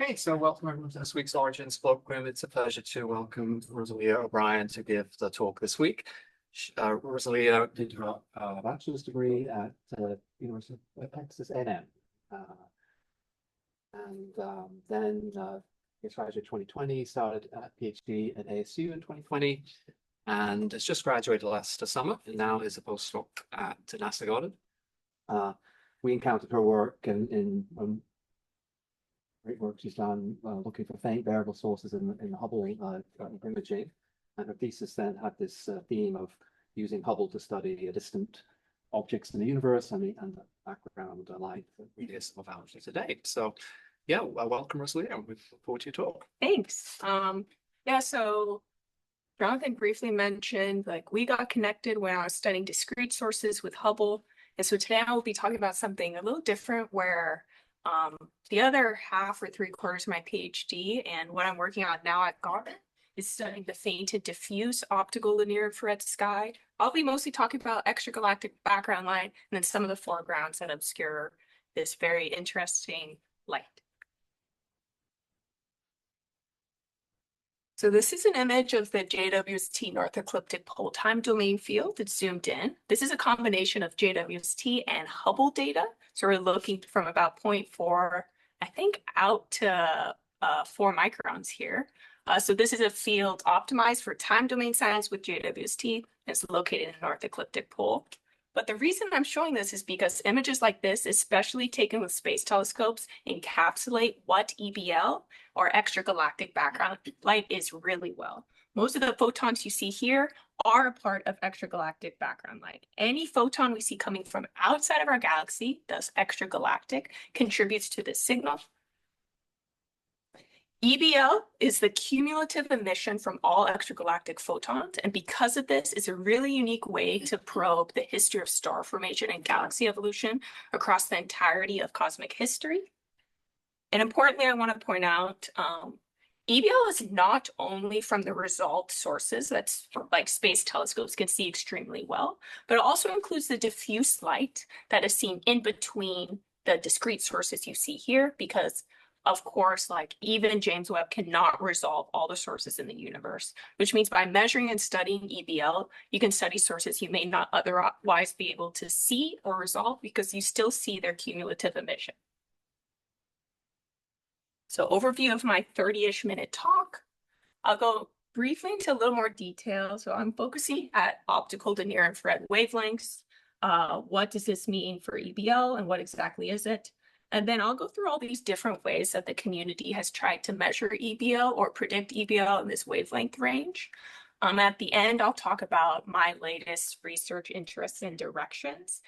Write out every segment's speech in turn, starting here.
Okay, so welcome everyone to this week's Origins Program. It's a pleasure to welcome Rosalia O'Brien to give the talk this week. Rosalia did her bachelor's degree at University of Texas A&M. Then graduated 2020, started a PhD at ASU in 2020, and has just graduated last summer, and now is a postdoc at NASA Goddard. We encountered her work in great work she's done looking for faint variable sources in the Hubble imaging, and her thesis then had this theme of using Hubble to study distant objects in the universe and the background light that really is some of our today. So, yeah, welcome, Rosalia. We look forward to your talk. Thanks. Yeah, so Jonathan briefly mentioned we got connected when I was studying discrete sources with Hubble, and so today I will be talking about something a little different where the other half or 3/4 of my PhD and what I'm working on now at Goddard is studying the faint and diffuse optical linear infrared sky. I'll be mostly talking about extragalactic background light and then some of the foregrounds that obscure this very interesting light. So this is an image of the JWST North Ecliptic Pole Time Domain field. It's zoomed in. This is a combination of JWST and Hubble data. So we're looking from about 0.4, I think, out to 4 microns here. So this is a field optimized for time domain science with JWST. It's located in the North Ecliptic Pole. But the reason I'm showing this is because images like this, especially taken with space telescopes, encapsulate what EBL, or extragalactic background light, is really well. Most of the photons you see here are a part of extragalactic background light. Any photon we see coming from outside of our galaxy, thus extragalactic, contributes to this signal. EBL is the cumulative emission from all extragalactic photons, and because of this, it's a really unique way to probe the history of star formation and galaxy evolution across the entirety of cosmic history. And importantly, I want to point out, EBL is not only from the result sources that's like space telescopes can see extremely well, but it also includes the diffuse light that is seen in between the discrete sources you see here, because of course, even James Webb cannot resolve all the sources in the universe, which means by measuring and studying EBL, you can study sources you may not otherwise be able to see or resolve because you still see their cumulative emission. So overview of my 30-ish minute talk. I'll go briefly into a little more detail. So I'm focusing at optical to near infrared wavelengths. What does this mean for EBL and what exactly is it? And then I'll go through all these different ways that the community has tried to measure EBL or predict EBL in this wavelength range. At the end, I'll talk about my latest research interests and directions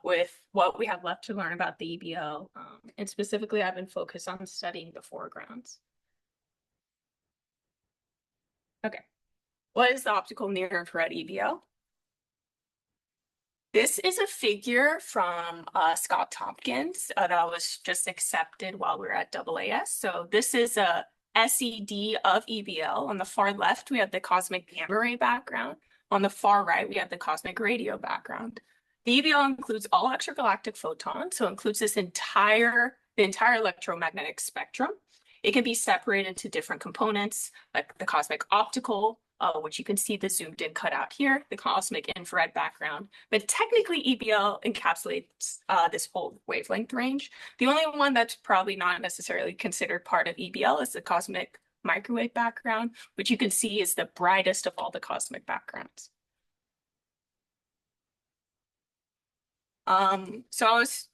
with what we have left to learn about the EBL. And specifically, I've been focused on studying the foregrounds. Okay, what is the optical near infrared EBL? This is a figure from Scott Tompkins that was just accepted while we were at AAS. So this is a SED of EBL. On the far left, we have the cosmic gamma ray background. On the far right, we have the cosmic radio background. The EBL includes all extragalactic photons, so it includes the entire electromagnetic spectrum. It can be separated into different components, like the cosmic optical, which you can see the zoomed in cutout here, the cosmic infrared background. But technically, EBL encapsulates this whole wavelength range. The only one that's probably not necessarily considered part of EBL is the cosmic microwave background, which you can see is the brightest of all the cosmic backgrounds. So I was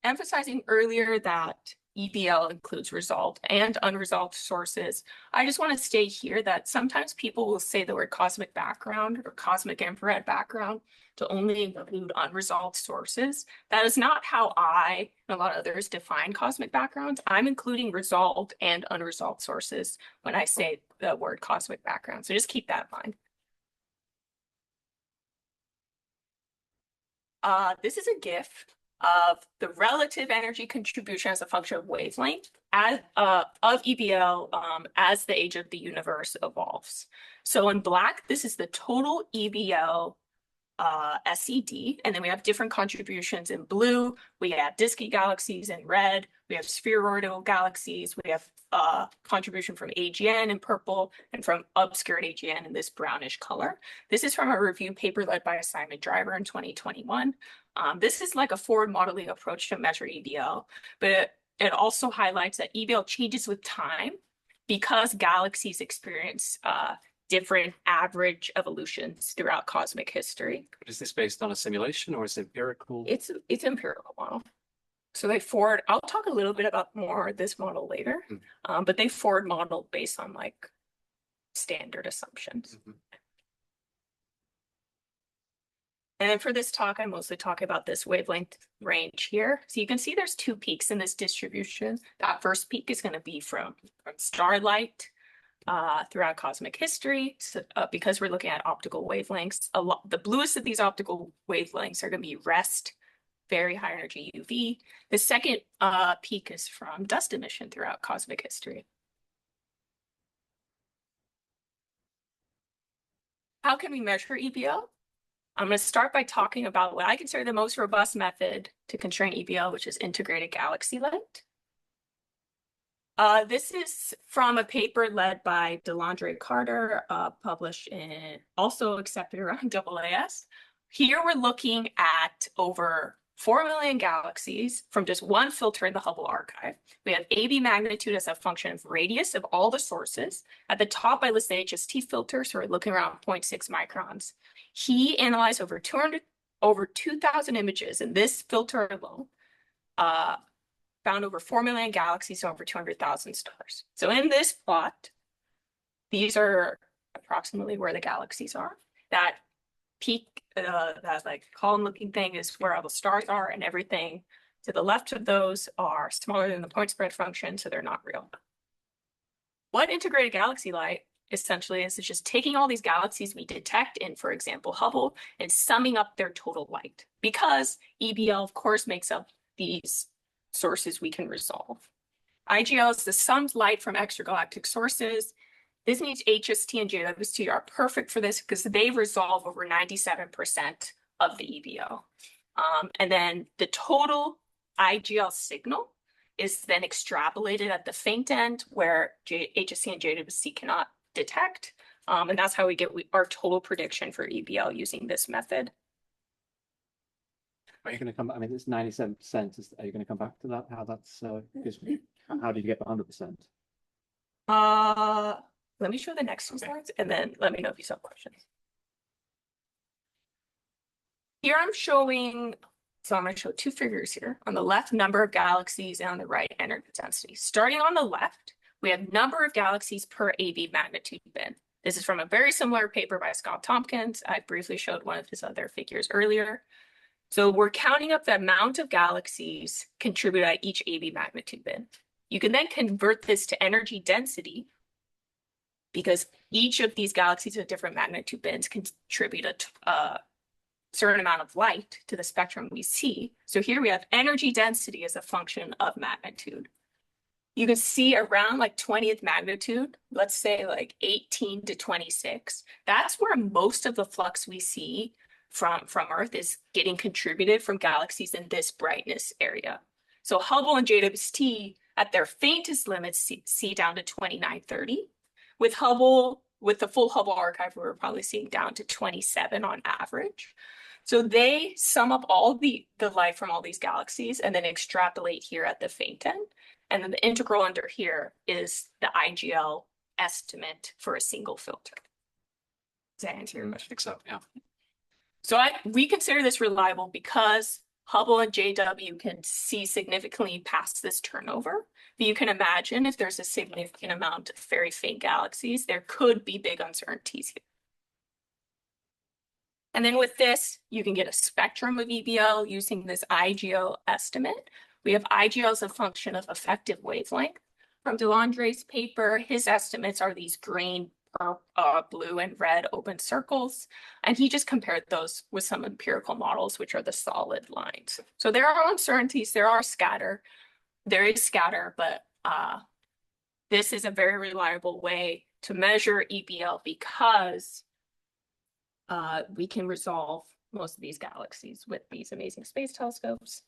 emphasizing earlier that EBL includes resolved and unresolved sources. I just want to state here that sometimes people will say the word cosmic background or cosmic infrared background to only include unresolved sources. That is not how I and a lot of others define cosmic backgrounds. I'm including resolved and unresolved sources when I say the word cosmic background. So just keep that in mind. This is a GIF of the relative energy contribution as a function of wavelength of EBL as the age of the universe evolves. So in black, this is the total EBL SED, and then we have different contributions in blue. We have disky galaxies in red. We have spheroidal galaxies. We have contribution from AGN in purple and from obscured AGN in this brownish color. This is from a review paper led by Simon Driver in 2021. This is like a forward modeling approach to measure EBL, but it also highlights that EBL changes with time because galaxies experience different average evolutions throughout cosmic history. Is this based on a simulation or is it empirical? It's empirical model. So they forward, I'll talk a little bit about more this model later, but they forward model based on like standard assumptions. And then for this talk, I mostly talk about this wavelength range here. So you can see there's two peaks in this distribution. That first peak is going to be from starlight throughout cosmic history, so, because we're looking at optical wavelengths. The bluest of these optical wavelengths are going to be rest, very high energy UV. The second peak is from dust emission throughout cosmic history. How can we measure EBL? I'm going to start by talking about what I consider the most robust method to constrain EBL, which is integrated galaxy light. This is from a paper led by Delandre Carter, published in, also accepted around AAS. Here we're looking at over 4 million galaxies from just one filter in the Hubble archive. We have AB magnitude as a function of radius of all the sources. At the top, I list the HST filter, so we're looking around 0.6 microns. He analyzed over 2,000 images, and this filter alone found over 4 million galaxies, so over 200,000 stars. So in this plot, these are approximately where the galaxies are. That peak, that like column-looking thing is where all the stars are, and everything to the left of those are smaller than the point spread function, so they're not real. What integrated galaxy light essentially is just taking all these galaxies we detect in, for example, Hubble, and summing up their total light, because EBL, of course, makes up these sources we can resolve. IGL is the summed light from extragalactic sources. This means HST and JWST are perfect for this because they resolve over 97% of the EBL. And then the total IGL signal is then extrapolated at the faint end where HST and JWST cannot detect. And that's how we get our total prediction for EBL using this method. Are you going to come? I mean, it's 97%. Are you going to come back to that? How that's because how did you get 100%? Let me show the next two slides, and then let me know if you have questions. Here I'm showing. So I'm going to show two figures here. On the left, number of galaxies, and on the right, energy density. Starting on the left, we have number of galaxies per AB magnitude bin. This is from a very similar paper by Scott Tompkins. I briefly showed one of his other figures earlier. So we're counting up the amount of galaxies contributed at each AB magnitude bin. You can then convert this to energy density because each of these galaxies with different magnitude bins contribute a certain amount of light to the spectrum we see. So here we have energy density as a function of magnitude. You can see around like 20th magnitude, let's say like 18 to 26. That's where most of the flux we see from Earth is getting contributed from galaxies in this brightness area. So Hubble and JWST at their faintest limits see down to 2930. With Hubble, with the full Hubble archive, we're probably seeing down to 27 on average. So they sum up all the light from all these galaxies and then extrapolate here at the faint end. And then the integral under here is the IGL estimate for a single filter. Does that answer your question? I think so, yeah. So we consider this reliable because Hubble and JW can see significantly past this turnover. But you can imagine if there's a significant amount of very faint galaxies, there could be big uncertainties here. And then with this, you can get a spectrum of EBL using this IGL estimate. We have IGL as a function of effective wavelength. From Delandre's paper, his estimates are these green, blue, and red open circles. And he just compared those with some empirical models, which are the solid lines. So there are uncertainties, there is scatter, but this is a very reliable way to measure EBL because we can resolve most of these galaxies with these amazing space telescopes.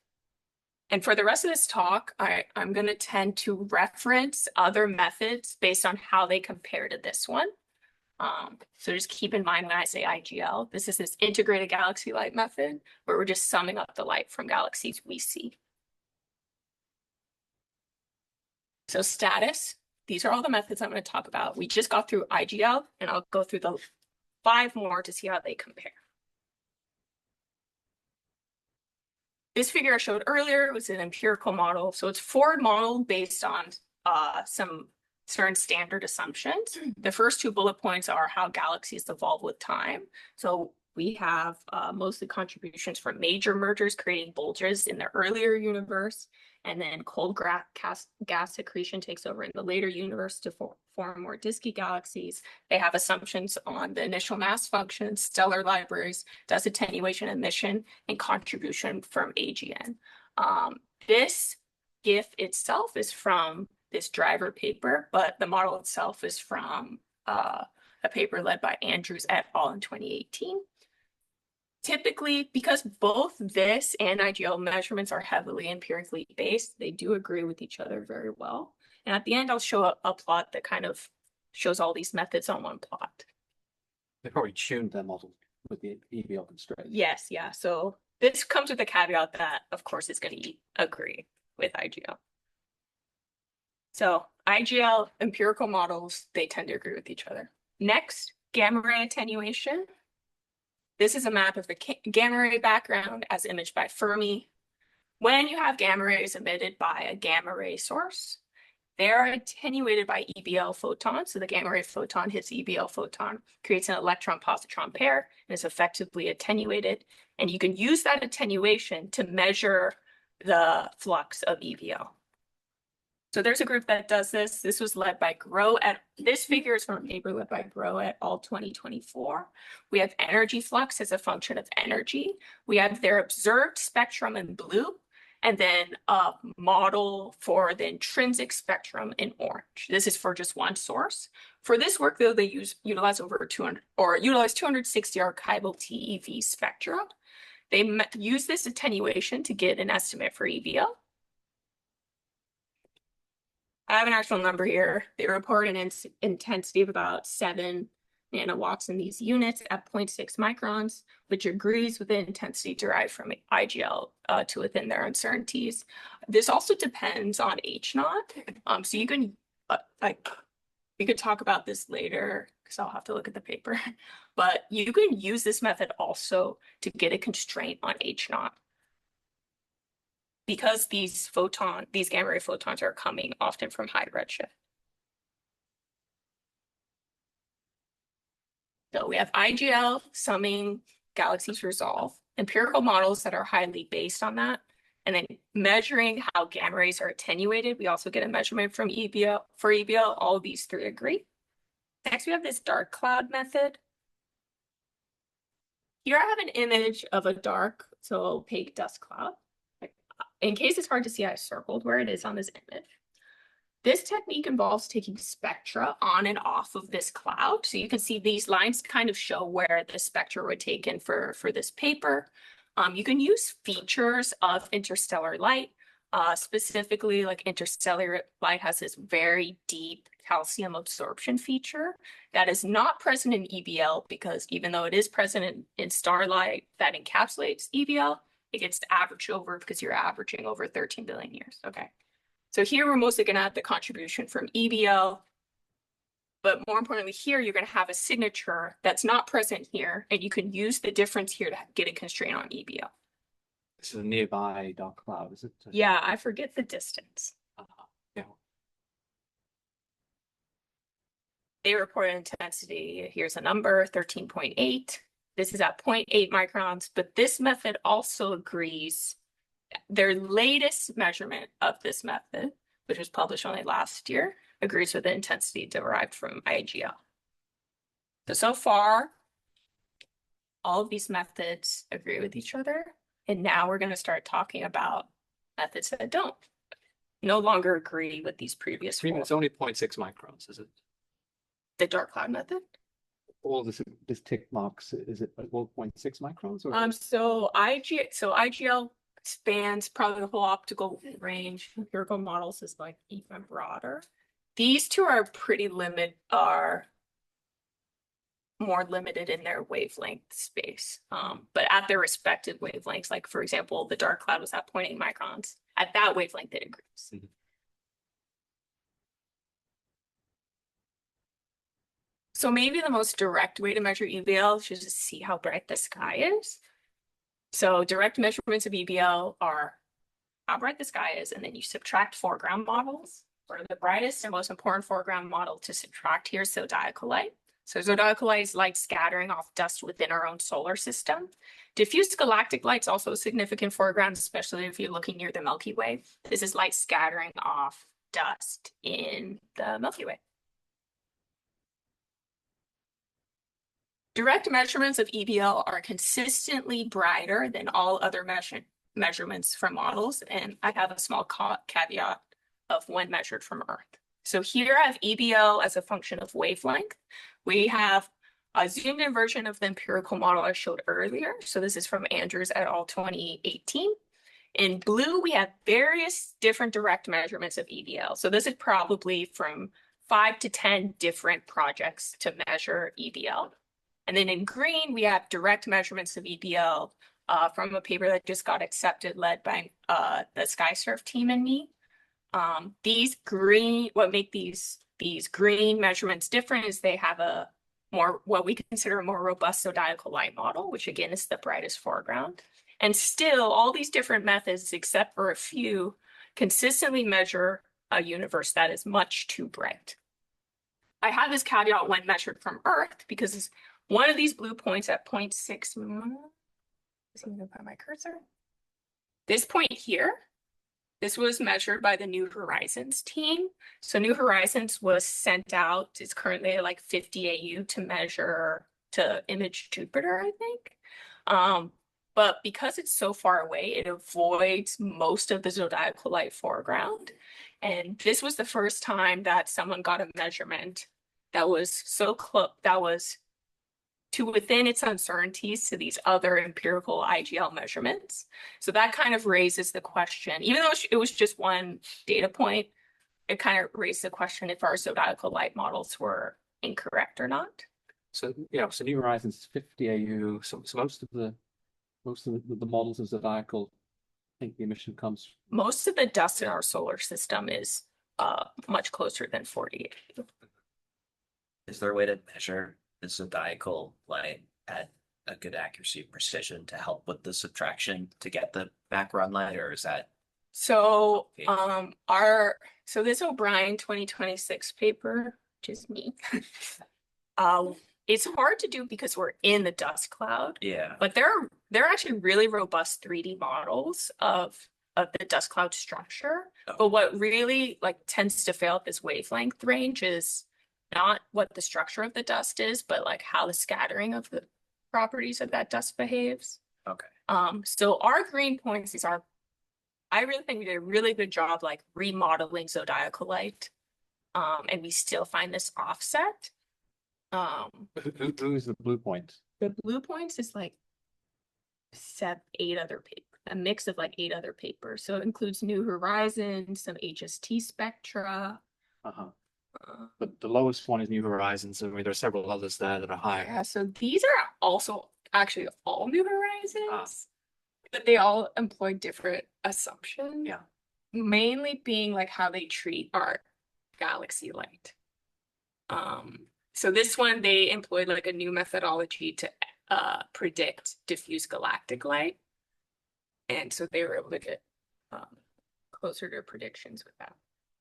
And for the rest of this talk, I'm going to tend to reference other methods based on how they compare to this one. So just keep in mind when I say IGL, this is this integrated galaxy light method where we're just summing up the light from galaxies we see. So status, these are all the methods I'm going to talk about. We just got through IGL, and I'll go through the 5 more to see how they compare. This figure I showed earlier was an empirical model. So it's forward model based on some certain standard assumptions. The first 2 bullet points are how galaxies evolve with time. So we have mostly contributions from major mergers creating bulges in the earlier universe, and then cold gas accretion takes over in the later universe to form more disky galaxies. They have assumptions on the initial mass functions, stellar libraries, dust attenuation, emission, and contribution from AGN. This GIF itself is from this driver paper, but the model itself is from a paper led by Andrews et al. In 2018. Typically, because both this and IGL measurements are heavily empirically based, they do agree with each other very well. And at the end, I'll show a plot that kind of shows all these methods on one plot. They probably tuned their model with the EBL constraint. Yes, yeah. So this comes with a caveat that, of course, it's going to agree with IGL. So IGL empirical models, they tend to agree with each other. Next, gamma ray attenuation. This is a map of the gamma ray background as imaged by Fermi. When you have gamma rays emitted by a gamma ray source, they're attenuated by EBL photons. So the gamma ray photon hits EBL photon, creates an electron-positron pair, and is effectively attenuated. And you can use that attenuation to measure the flux of EBL. So there's a group that does this. This was led by this figure is from a paper led by Groh et al. 2024. We have energy flux as a function of energy. We have their observed spectrum in blue, and then a model for the intrinsic spectrum in orange. This is for just one source. For this work, though, they utilize 260 archival TeV spectra. They use this attenuation to get an estimate for EBL. I have an actual number here. They report an intensity of about 7 nanowatts in these units at 0.6 microns, which agrees with the intensity derived from IGL to within their uncertainties. This also depends on H0. So you can, we could talk about this later because I'll have to look at the paper. But you can use this method also to get a constraint on H0. Because these gamma ray photons are coming often from high redshift. So we have IGL summing galaxies resolve, empirical models that are highly based on that, and then measuring how gamma rays are attenuated. We also get a measurement from EBL. For EBL, all of these 3 agree. Next, we have this dark cloud method. Here I have an image of a dark, so opaque dust cloud. In case it's hard to see, I circled where it is on this image. This technique involves taking spectra on and off of this cloud. So you can see these lines kind of show where the spectra were taken for this paper. You can use features of interstellar light. Specifically, like interstellar light has this very deep calcium absorption feature that is not present in EBL, because even though it is present in starlight that encapsulates EBL, it gets averaged over because you're averaging over 13 billion years. Okay. So here we're mostly going to have the contribution from EBL. But more importantly, here you're going to have a signature that's not present here, and you can use the difference here to get a constraint on EBL. This is a nearby dark cloud, is it? Yeah, I forget the distance. Yeah. They report intensity. Here's a number, 13.8. This is at 0.8 microns, but this method also agrees. Their latest measurement of this method, which was published only last year, agrees with the intensity derived from IGL. So far, all of these methods agree with each other. And now we're going to start talking about methods that don't no longer agree with these previous 4. It's only 0.6 microns, is it? The dark cloud method? all this tick marks, is it like 1.6 microns or? So IGL spans probably the whole optical range. Empirical models is like even broader. These two are are more limited in their wavelength space, but at their respective wavelengths, like for example, the dark cloud was at 0.8 microns. At that wavelength, it agrees. Mhm. So maybe the most direct way to measure EBL is just to see how bright the sky is. So direct measurements of EBL are how bright the sky is, and then you subtract foreground models. For the brightest and most important foreground model to subtract here is zodiacal light. So zodiacal light is light scattering off dust within our own solar system. Diffuse galactic light is also a significant foreground, especially if you're looking near the Milky Way. This is light scattering off dust in the Milky Way. Direct measurements of EBL are consistently brighter than all other measurements from models, and I have a small caveat of when measured from Earth. So here I have EBL as a function of wavelength. We have a zoomed in version of the empirical model I showed earlier. So this is from Andrews et al. 2018. In blue, we have various different direct measurements of EBL. So this is probably from 5 to 10 different projects to measure EBL. And then in green, we have direct measurements of EBL from a paper that just got accepted, led by the SkySurf team and me. What make these green measurements different is they have a what we consider a more robust zodiacal light model, which again is the brightest foreground. And still, all these different methods, except for a few, consistently measure a universe that is much too bright. I have this caveat when measured from Earth because one of these blue points at 0.6, I'm gonna put my cursor. This point here, this was measured by the New Horizons team. So New Horizons was sent out, it's currently at like 50 AU to image Jupiter, I think. But because it's so far away, it avoids most of the zodiacal light foreground. And this was the first time that someone got a measurement that was so close, that was to within its uncertainties to these other empirical IGL measurements. So that kind of raises the question, even though it was just one data point, it kind of raised the question if our zodiacal light models were incorrect or not. So yeah, so New Horizons is 50 AU. So most of the models of zodiacal, I think the emission comes. Most of the dust in our solar system is much closer than 40 AU. Is there a way to measure the zodiacal light at a good accuracy and precision to help with the subtraction to get the background light, or is that? So this O'Brien 2026 paper, which is me, it's hard to do because we're in the dust cloud. Yeah. But there are actually really robust 3D models of the dust cloud structure. Oh. But what really tends to fail at this wavelength range is not what the structure of the dust is, but like how the scattering of the properties of that dust behaves. Okay. So our green points, I really think we did a really good job remodeling zodiacal light. And we still find this offset. Who is the blue point? The blue points is 8 other papers, a mix of 8 other papers. So it includes New Horizons, some HST spectra. But the lowest one is New Horizons. I mean, there are several others there that are higher. Yeah, so these are also actually all New Horizons, but they all employ different assumptions. Yeah. Mainly being how they treat our galaxy light. So this one, they employed a new methodology to predict diffuse galactic light. And so they were able to get closer to predictions with that.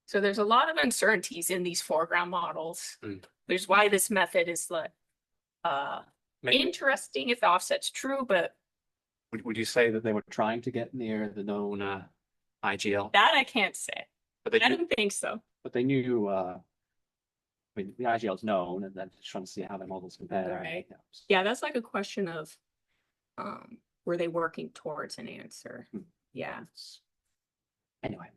So there's a lot of uncertainties in these foreground models, which is why this method is interesting if the offset's true, but would you say that they were trying to get near the known IGL? that I can't say. But I don't think so. But they knew, I mean, the IGL is known, and then just trying to see how the models compare. Right. Yeah, that's a question of, were they working towards an answer? Yeah. Anyway.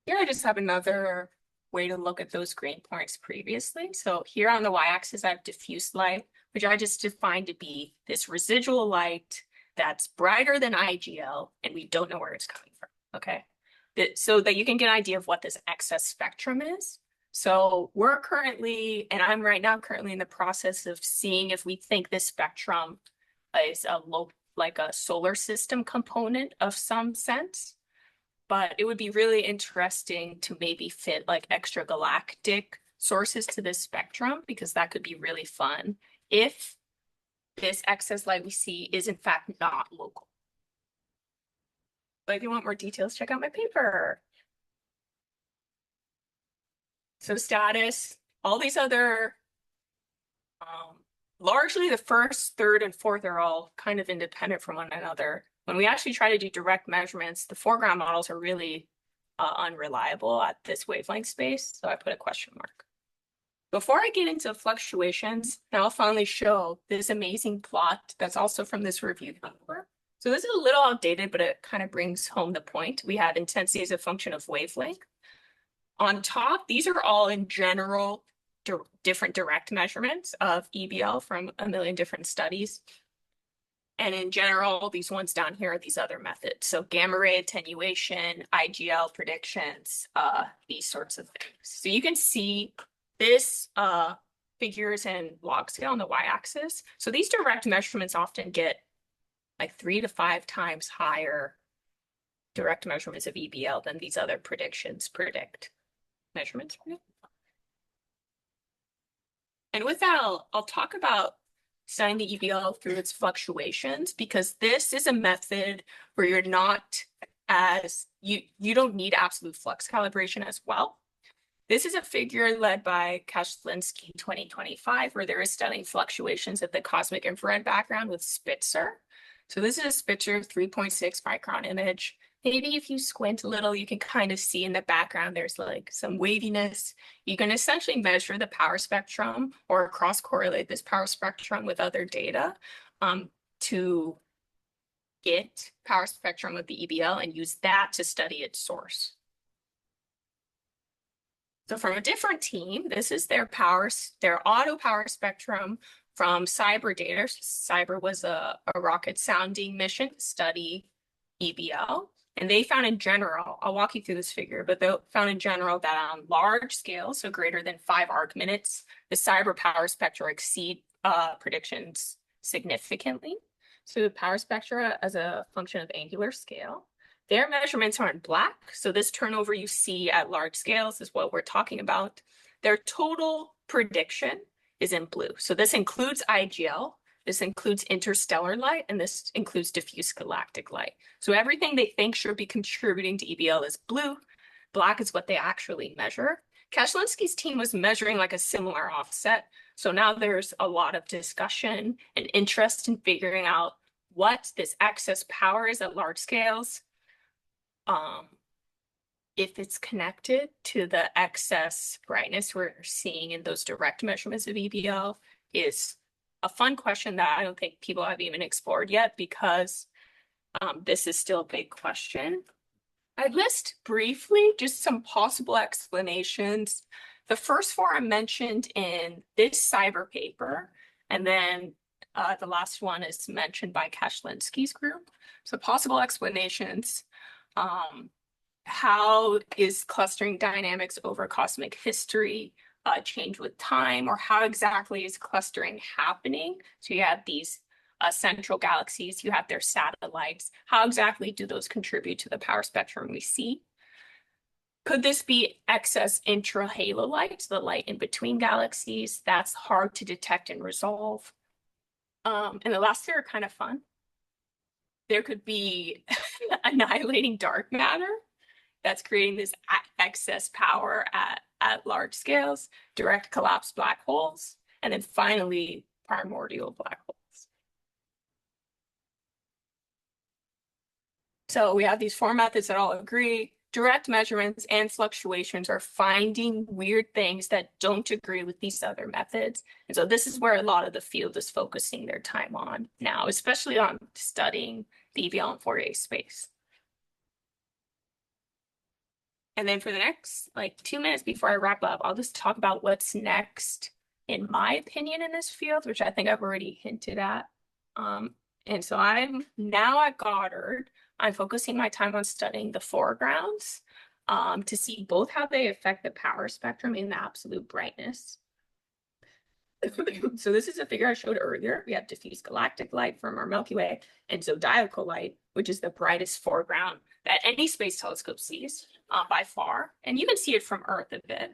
Here I just have another way to look at those green points previously. So here on the y-axis, I have diffuse light, which I just defined to be this residual light that's brighter than IGL, and we don't know where it's coming from, okay? So that you can get an idea of what this excess spectrum is. So we're currently, and I'm right now currently in the process of seeing if we think this spectrum is like a solar system component of some sense. But it would be really interesting to maybe fit like extragalactic sources to this spectrum, because that could be really fun if this excess light we see is in fact not local. But if you want more details, check out my paper. So status, all these other, largely the first, third, and fourth are all kind of independent from one another. When we actually try to do direct measurements, the foreground models are really unreliable at this wavelength space, so I put a question mark. Before I get into fluctuations, now I'll finally show this amazing plot that's also from this review paper. So this is a little outdated, but it kind of brings home the point. We have intensity as a function of wavelength. On top, these are all in general different direct measurements of EBL from a million different studies. And in general, these ones down here are these other methods. So gamma ray attenuation, IGL predictions, these sorts of things. So you can see this figures in log scale on the y-axis. So these direct measurements often get like 3 to 5 times higher direct measurements of EBL than these other predict measurements. And with that, I'll talk about studying the EBL through its fluctuations, because this is a method where you're not as, you don't need absolute flux calibration as well. This is a figure led by Kashlinsky in 2025, where there is studying fluctuations of the cosmic infrared background with Spitzer. So this is a Spitzer 3.6 micron image. Maybe if you squint a little, you can kind of see in the background, there's like some waviness. You can essentially measure the power spectrum or cross-correlate this power spectrum with other data to get power spectrum of the EBL and use that to study its source. So from a different team, this is their auto power spectrum from Cyber data. Cyber was a rocket sounding mission to study EBL. And they found in general, I'll walk you through this figure, but they found in general that on large scale, so greater than 5 arc minutes, the Cyber power spectra exceed predictions significantly. So the power spectra as a function of angular scale. Their measurements are in black. So this turnover you see at large scales is what we're talking about. Their total prediction is in blue. So this includes IGL, this includes interstellar light, and this includes diffuse galactic light. So everything they think should be contributing to EBL is blue. Black is what they actually measure. Kashlinsky's team was measuring like a similar offset. So now there's a lot of discussion and interest in figuring out what this excess power is at large scales. If it's connected to the excess brightness we're seeing in those direct measurements of EBL is a fun question that I don't think people have even explored yet, because this is still a big question. I list briefly just some possible explanations. The first 4 are mentioned in this Cyber paper, and then the last one is mentioned by Kashlinsky's group. So possible explanations. How is clustering dynamics over cosmic history change with time, or how exactly is clustering happening? So you have these central galaxies, you have their satellites. How exactly do those contribute to the power spectrum we see? Could this be excess intra-halo light, the light in between galaxies? That's hard to detect and resolve. And the last 2 are kind of fun. There could be annihilating dark matter that's creating this excess power at large scales, direct collapse black holes, and then finally primordial black holes. So we have these 4 methods that all agree. Direct measurements and fluctuations are finding weird things that don't agree with these other methods. And so this is where a lot of the field is focusing their time on now, especially on studying the EBL and Fourier space. And then for the next like 2 minutes before I wrap up, I'll just talk about what's next, in my opinion, in this field, which I think I've already hinted at. And so I'm now at Goddard. I'm focusing my time on studying the foregrounds to see both how they affect the power spectrum and the absolute brightness. So this is a figure I showed earlier. We have diffuse galactic light from our Milky Way and zodiacal light, which is the brightest foreground that any space telescope sees by far. And you can see it from Earth a bit.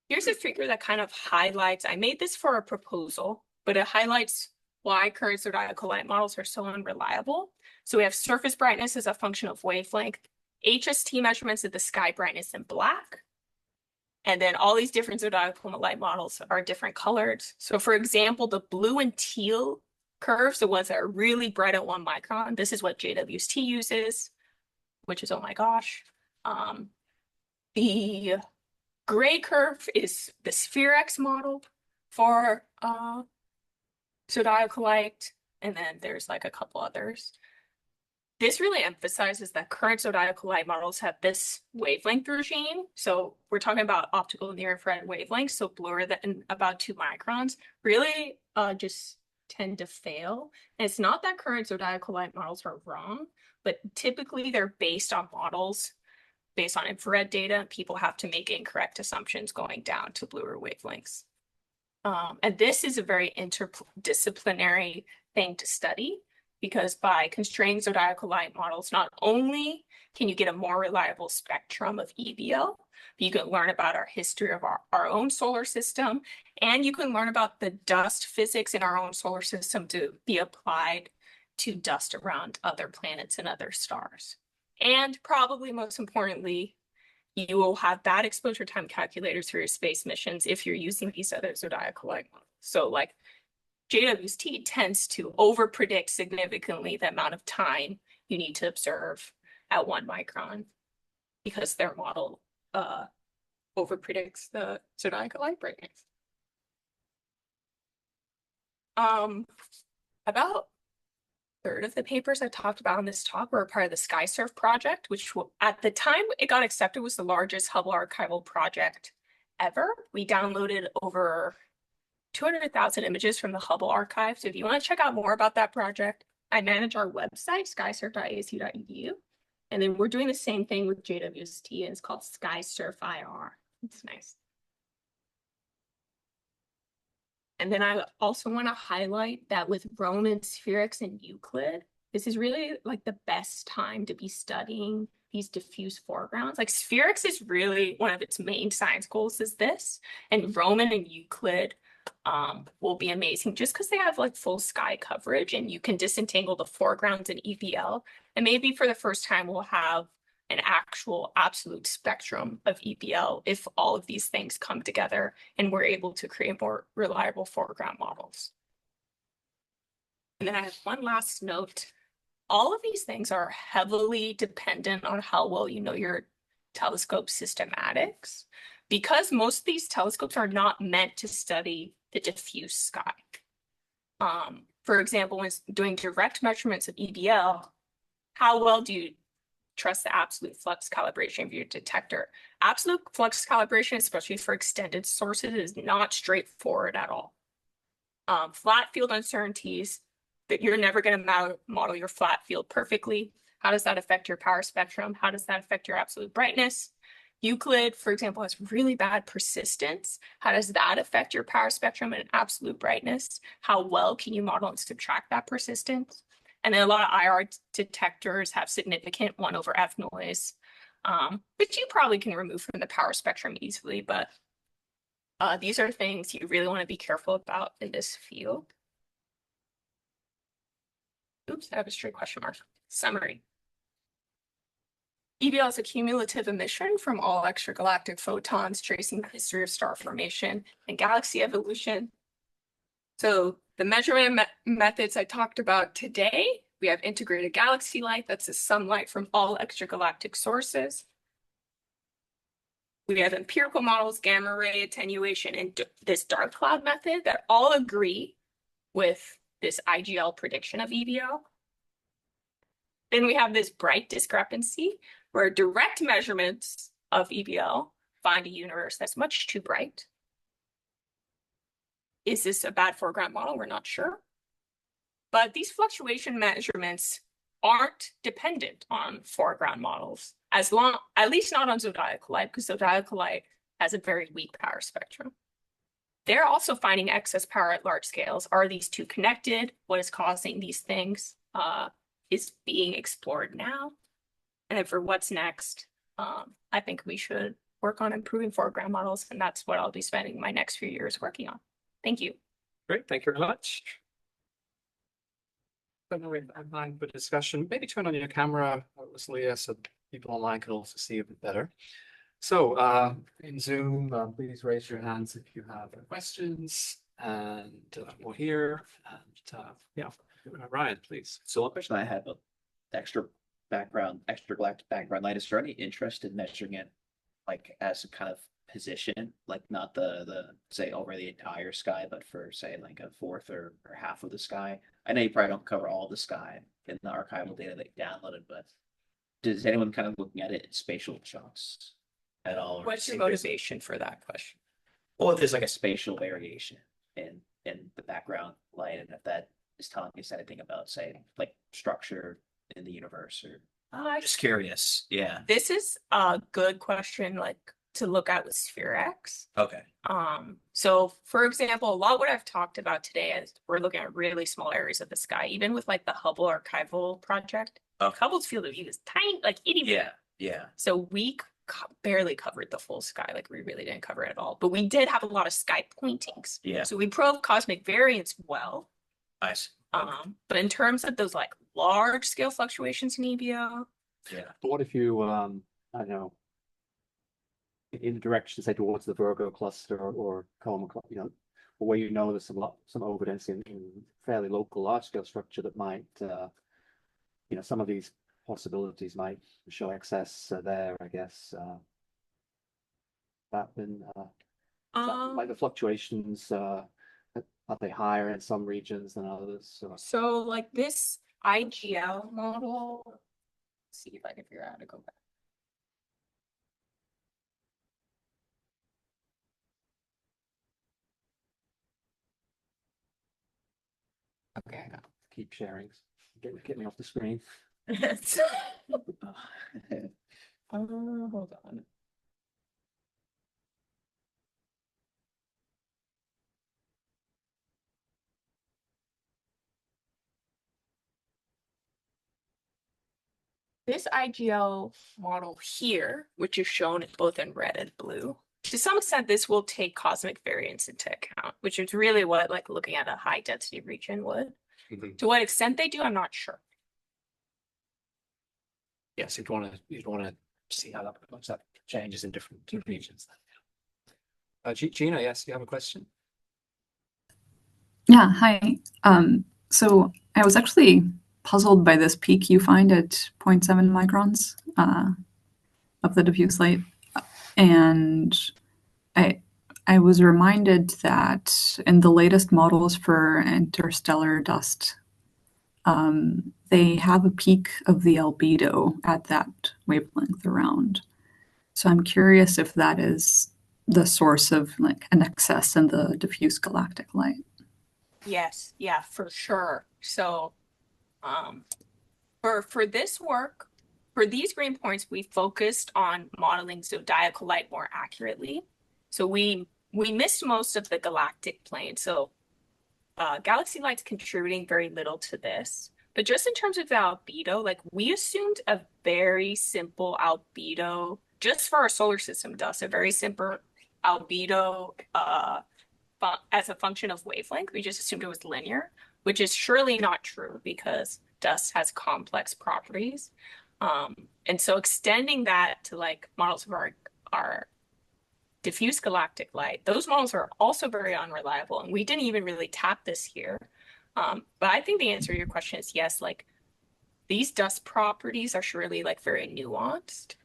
Here's a figure that kind of highlights, I made this for a proposal, but it highlights why current zodiacal light models are so unreliable. So we have surface brightness as a function of wavelength, HST measurements of the sky brightness in black. And then all these different zodiacal light models are different colored. So for example, the blue and teal curves, the ones that are really bright at 1 micron, this is what JWST uses, which is, oh my gosh. The gray curve is the SphereX model for zodiacal light, and then there's like a couple others. This really emphasizes that current zodiacal light models have this wavelength regime. So we're talking about optical near-infrared wavelengths, so bluer than about 2 microns, really just tend to fail. And it's not that current zodiacal light models are wrong, but typically they're based on models based on infrared data. People have to make incorrect assumptions going down to bluer wavelengths. And this is a very interdisciplinary thing to study, because by constraining zodiacal light models, not only can you get a more reliable spectrum of EBL, but you can learn about our history of our own solar system, and you can learn about the dust physics in our own solar system to be applied to dust around other planets and other stars. And probably most importantly, you will have bad exposure time calculators for your space missions if you're using these other zodiacal light models. So like JWST tends to overpredict significantly the amount of time you need to observe at 1 micron because their model overpredicts the zodiacal light brightness. About a third of the papers I talked about in this talk were a part of the SkySurf project, which at the time it got accepted was the largest Hubble archival project ever. We downloaded over 200,000 images from the Hubble archive. So if you want to check out more about that project, I manage our website, skysurf.asu.edu. And then we're doing the same thing with JWST, and it's called SkySurf IR. It's nice. And then I also want to highlight that with Roman, SphereX, and Euclid, this is really like the best time to be studying these diffuse foregrounds. Like SphereX is really one of its main science goals is this, and Roman and Euclid will be amazing just because they have like full sky coverage and you can disentangle the foregrounds in EBL. And maybe for the first time, we'll have an actual absolute spectrum of EBL if all of these things come together and we're able to create more reliable foreground models. And then I have one last note. All of these things are heavily dependent on how well you know your telescope systematics, because most of these telescopes are not meant to study the diffuse sky. For example, when doing direct measurements of EBL, how well do you trust the absolute flux calibration of your detector? Absolute flux calibration, especially for extended sources, is not straightforward at all. Flat field uncertainties, that you're never going to model your flat field perfectly. How does that affect your power spectrum? How does that affect your absolute brightness? Euclid, for example, has really bad persistence. How does that affect your power spectrum and absolute brightness? How well can you model and subtract that persistence? And then a lot of IR detectors have significant 1/f noise, which you probably can remove from the power spectrum easily, but these are things you really want to be careful about in this field. Oops, I have a straight question mark. Summary. EBL is a cumulative emission from all extragalactic photons tracing the history of star formation and galaxy evolution. So the measurement methods I talked about today, we have integrated galaxy light, that's the sunlight from all extragalactic sources. We have empirical models, gamma ray attenuation, and this dark cloud method that all agree with this IGL prediction of EBL. Then we have this bright discrepancy where direct measurements of EBL find a universe that's much too bright. Is this a bad foreground model? We're not sure. But these fluctuation measurements aren't dependent on foreground models, at least not on zodiacal light, because zodiacal light has a very weak power spectrum. They're also finding excess power at large scales. Are these two connected? What is causing these things is being explored now. And then for what's next, I think we should work on improving foreground models, and that's what I'll be spending my next few years working on. Thank you. Great, thank you very much. So now we have online for discussion. Maybe turn on your camera, Leah, so people online can also see a bit better. So in Zoom, please raise your hands if you have questions, and we're here. And yeah, Ryan, please. So one question I had about extragalactic background light, is there any interest in measuring it like as a kind of position, like not the say over the entire sky, but for say like a fourth or half of the sky? I know you probably don't cover all the sky in the archival data that you downloaded, but is anyone kind of looking at it in spatial chunks at all? What's your motivation for that question? Well, if there's like a spatial variation in the background light, and if that is telling us anything about, say, like structure in the universe, or I'm just curious. Yeah. This is a good question, like to look at with SphereX. Okay. So for example, a lot what I've talked about today is we're looking at really small areas of the sky, even with like the Hubble archival project. Okay. Hubble's field of view is tiny, like itty bitty. Yeah. Yeah. So we barely covered the full sky, like we really didn't cover it at all. But we did have a lot of sky pointings. Yeah. So we probed cosmic variance well. Nice. But in terms of those like large scale fluctuations in EBL, Yeah. But what if you, I don't know, in the direction, say, towards the Virgo cluster or Coma, you know, where you know there's some overdensity in fairly local large scale structure that might, you know, some of these possibilities might show excess there, I guess. That been like the fluctuations, are they higher in some regions than others? so like this IGL model, let's see if I can figure out how to go back. Okay, I got it. Keep sharing. Get me off the screen. Hold on. This IGL model here, which is shown both in red and blue, to some extent, this will take cosmic variance into account, which is really what like looking at a high density region would. To what extent they do, I'm not sure. Yes, you'd want to see how that changes in different regions. Gina, yes, you have a question? Yeah, hi. So I was actually puzzled by this peak you find at 0.7 microns of the diffuse light. And I was reminded that in the latest models for interstellar dust, they have a peak of the albedo at that wavelength around. So I'm curious if that is the source of like an excess in the diffuse galactic light. Yes, yeah, for sure. So for this work, for these green points, we focused on modeling zodiacal light more accurately. So we missed most of the galactic plane. So galaxy light's contributing very little to this. But just in terms of the albedo, like we assumed a very simple albedo just for our solar system dust, a very simple albedo as a function of wavelength. We just assumed it was linear, which is surely not true because dust has complex properties. And so extending that to like models of our diffuse galactic light, those models are also very unreliable. And we didn't even really tap this here. But I think the answer to your question is yes, like these dust properties are surely like very nuanced.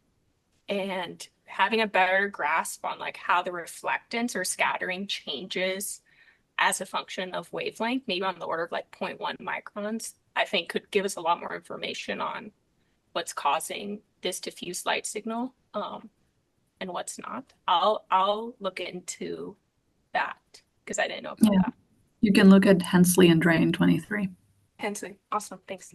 And having a better grasp on like how the reflectance or scattering changes as a function of wavelength, maybe on the order of like 0.1 microns, I think could give us a lot more information on what's causing this diffuse light signal, and what's not. I'll look into that because I didn't know about Yeah. that. You can look at Hensley and Drain 23. Hensley, awesome, thanks.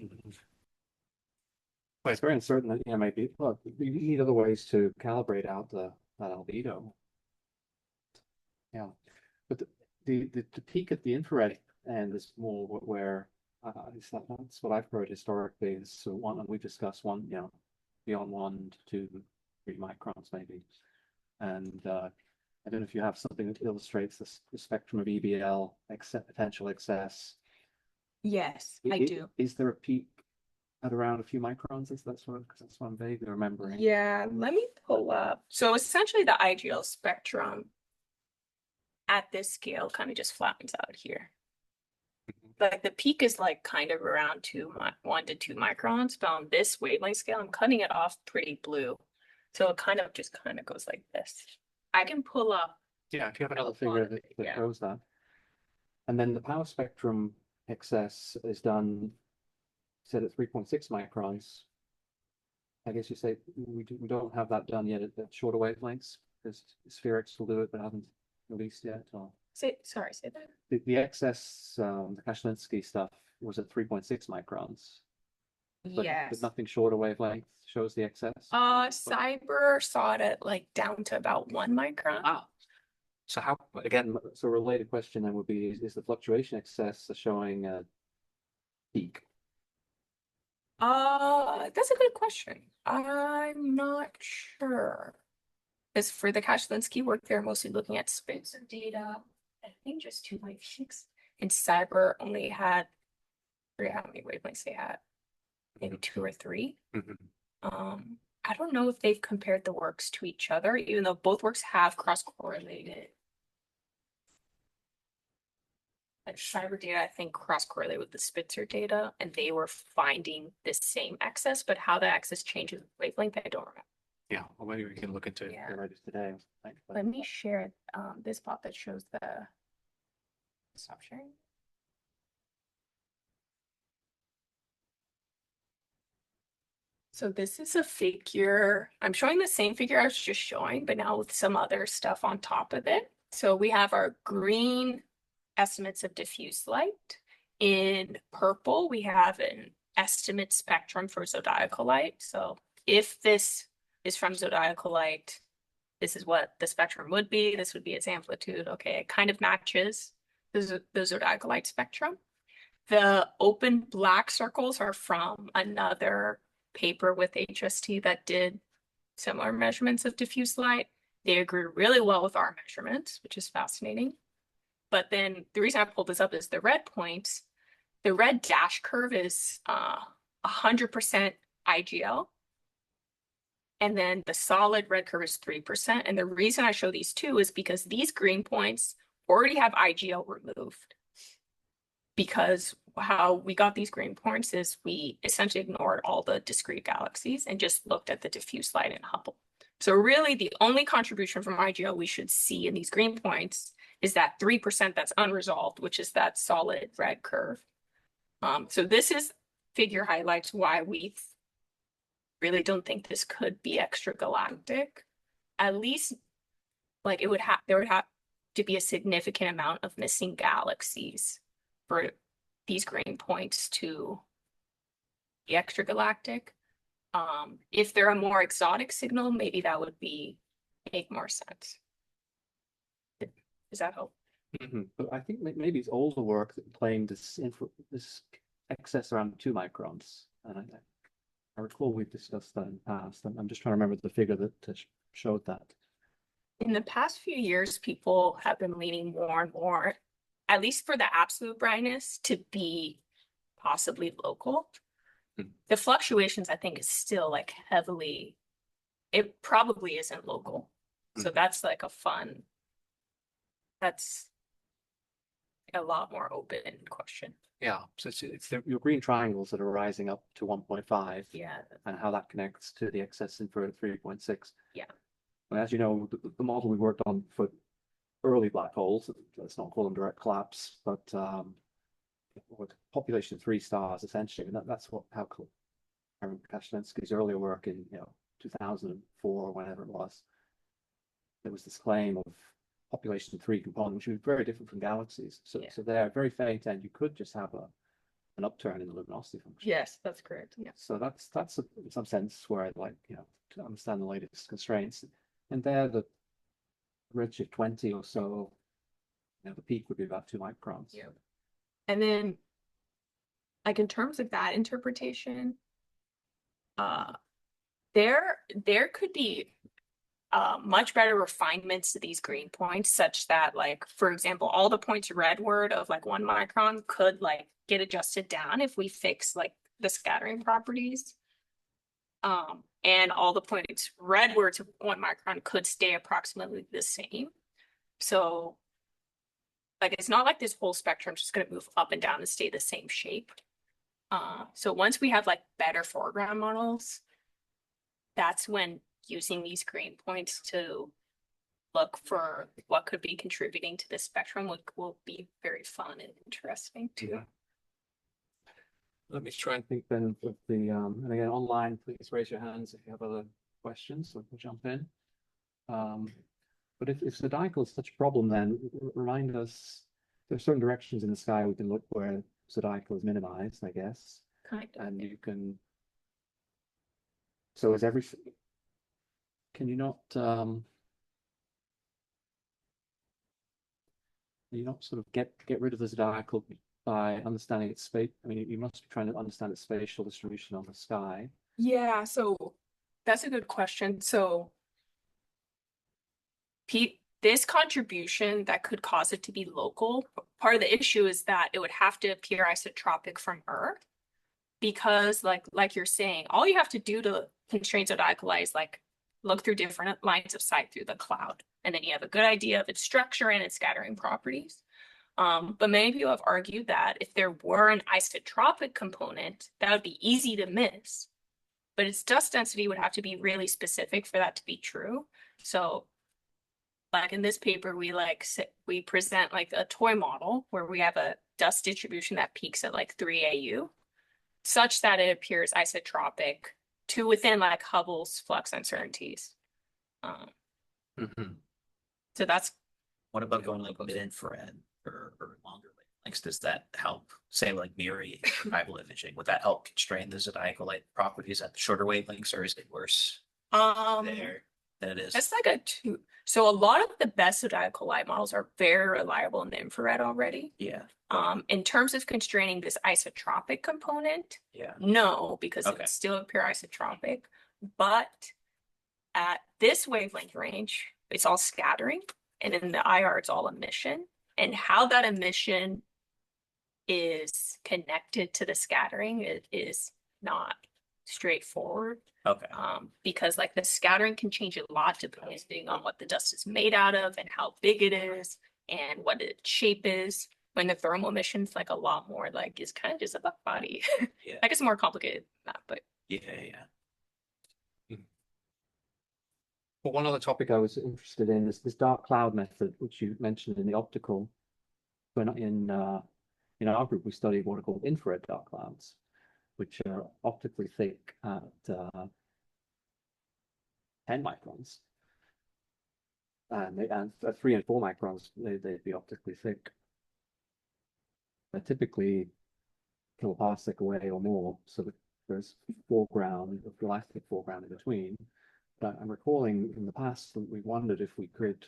Well, it's very uncertain that, maybe, look, you need other ways to calibrate out that albedo. Yeah, but the peak at the infrared end is more where, that's what I've heard historically, is so one, and we discussed one, beyond 1 to 2, 3 microns maybe. And I don't know if you have something that illustrates the spectrum of EBL potential excess. Yes, I do. Is there a peak at around a few microns? That's what I'm vaguely remembering. Yeah, let me pull up. So essentially the IGL spectrum at this scale kind of just flattens out here. Like the peak is like kind of around 1 to 2 microns, but on this wavelength scale, I'm cutting it off pretty blue. So it kind of goes like this. I can pull up. Yeah, if you have another figure that shows that. And then the power spectrum excess is done, said at 3.6 microns. I guess you say we don't have that done yet at shorter wavelengths, because spherics will do it, but haven't released yet. Or Say that. the excess, the Kashlinsky stuff was at 3.6 microns. But nothing shorter wavelength shows the excess. Cyber saw it at like down to about 1 micron. Wow. So how, again, so a related question then would be, is the fluctuation excess showing a peak? That's a good question. I'm not sure. Because for the Kashlinsky work, they're mostly looking at spits of data. I think just 2 wavelengths. And Cyber only had, I forget how many wavelengths they had. Maybe 2 or 3. I don't know if they've compared the works to each other, even though both works have cross-correlated. Like Cyber data, I think cross-correlated with the Spitzer data, and they were finding the same excess, but how the excess changes with wavelength, I don't remember. Yeah, well, maybe we can look into it today. Let me share this plot that shows the. Stop sharing. So this is a figure. I'm showing the same figure I was just showing, but now with some other stuff on top of it. So we have our green estimates of diffuse light. In purple, we have an estimate spectrum for zodiacal light. So if this is from zodiacal light, this is what the spectrum would be. This would be its amplitude. Okay, it kind of matches the zodiacal light spectrum. The open black circles are from another paper with HST that did similar measurements of diffuse light. They agree really well with our measurements, which is fascinating. But then the reason I pulled this up is the red points. The red dash curve is 100% IGL. And then the solid red curve is 3%. And the reason I show these two is because these green points already have IGL removed. Because how we got these green points is we essentially ignored all the discrete galaxies and just looked at the diffuse light in Hubble. So really the only contribution from IGL we should see in these green points is that 3% that's unresolved, which is that solid red curve. So this figure highlights why we really don't think this could be extragalactic. At least like there would have to be a significant amount of missing galaxies for these green points to be extragalactic. If they're a more exotic signal, maybe that would make more sense. Does that help? But I think maybe it's older work that claimed this excess around 2 microns. And I recall we've discussed that in the past. I'm just trying to remember the figure that showed that. In the past few years, people have been leaning more and more, at least for the absolute brightness, to be possibly local. The fluctuations, I think, is still like heavily, it probably isn't local. So that's like that's a lot more open question. Yeah, so it's your green triangles that are rising up to 1.5. Yeah. And how that connects to the excess infrared 3.6. Yeah. And as you know, the model we worked on for early black holes, let's not call them direct collapse, but or population 3 stars essentially, and that's how Aaron Kashlensky's earlier work in 2004 or whenever it was. There was this claim of population 3 component, which was very different from galaxies. So they're very faint, and you could just have an upturn in the luminosity function. Yes, that's correct. Yeah. So that's in some sense where I'd like to understand the latest constraints, and there the redshift 20 or so, the peak would be about 2 microns. Yeah. And then, like in terms of that interpretation, there could be much better refinements to these green points, such that, like, for example, all the points redward of like 1 micron could like get adjusted down if we fix like the scattering properties. And all the points redward to 1 micron could stay approximately the same. So like, it's not like this whole spectrum is just going to move up and down and stay the same shape. So once we have like better foreground models, that's when using these green points to look for what could be contributing to this spectrum will be very fun and interesting too. Yeah. Let me try and think then with the and again online, please raise your hands if you have other questions, so we'll jump in. But if zodiacal is such a problem, then remind us there are certain directions in the sky we can look where zodiacal is minimized, I guess. Kind of. And you can. So is every. Can you not sort of get rid of the zodiacal by understanding its space? I mean, you must be trying to understand its spatial distribution on the sky. Yeah, so that's a good question. So this contribution that could cause it to be local, part of the issue is that it would have to appear isotropic from Earth, because like you're saying, all you have to do to constrain zodiacal light is like look through different lines of sight through the cloud, and then you have a good idea of its structure and its scattering properties. But many people have argued that if there were an isotropic component, that would be easy to miss, but its dust density would have to be really specific for that to be true. So like in this paper, we present like a toy model where we have a dust distribution that peaks at like 3 AU, such that it appears isotropic to within like Hubble's flux uncertainties. So that's. What about going like mid-infrared or longer wavelengths? Does that help? Say like mirroring archival imaging, would that help constrain the zodiacal light properties at the shorter wavelengths, or is it worse there than it is? That's like a two. So a lot of the best zodiacal light models are very reliable in the infrared already. Yeah. In terms of constraining this isotropic component, Yeah. no, because it's still appear isotropic. But at this wavelength range, it's all scattering, and in the IR, it's all emission. And how that emission is connected to the scattering is not straightforward. Okay. Because like the scattering can change a lot depending on what the dust is made out of and how big it is and what its shape is. When the thermal emission's like a lot more like it's kind of just a buck body. Yeah. I guess more complicated than that, but Yeah. Well, one other topic I was interested in is this dark cloud method, which you mentioned in the optical. When in our group, we studied what are called infrared dark clouds, which are optically thick at 10 microns. And at 3 and 4 microns, they'd be optically thick. They're typically kiloparsec away or more, so that there's foreground, a galactic foreground in between. But I'm recalling in the past that we wondered if we could,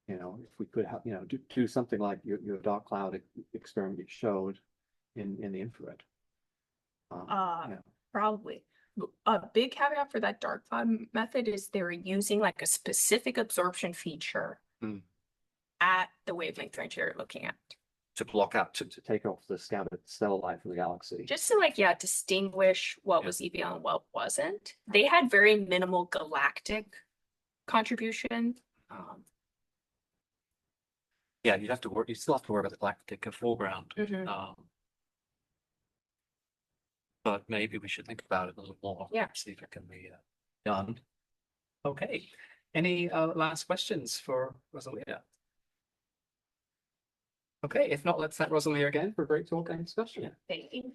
have, do something like your dark cloud experiment you showed in the infrared. probably. A big caveat for that dark cloud method is they're using like a specific absorption feature at the wavelength range you're looking at. To block out, to take off the scattered stellar light from the galaxy. Just to distinguish what was EBL and what wasn't. They had very minimal galactic contribution. Yeah, you still have to worry about the galactic foreground. But maybe we should think about it a little more. Yeah. See if it can be done. Okay. Any last questions for Rosalia? Okay, if not, let's thank Rosalie again for a great talk and discussion. Thank you.